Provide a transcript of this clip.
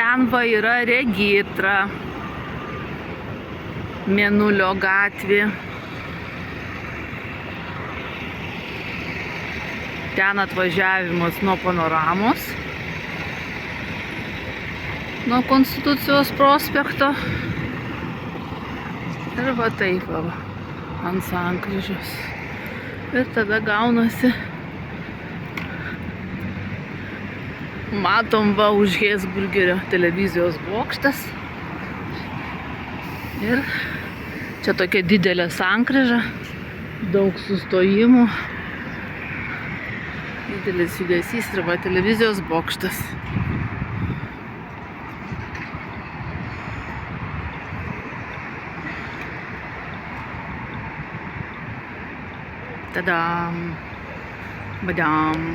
ten va yra Regitra, Mėnulio gatvė. Ten atvažiavimas nuo Panoramos, nuo Konstitucijos prospekto. Ir va taip va, ant sankryžos. Ir tada gaunasi, matom va už Hesburgerio televizijos bokštas. Ir čia tokia didelė sankryža, daug sustojimų, didelis judesys ir va televizijos bokštas. Tadam, badam.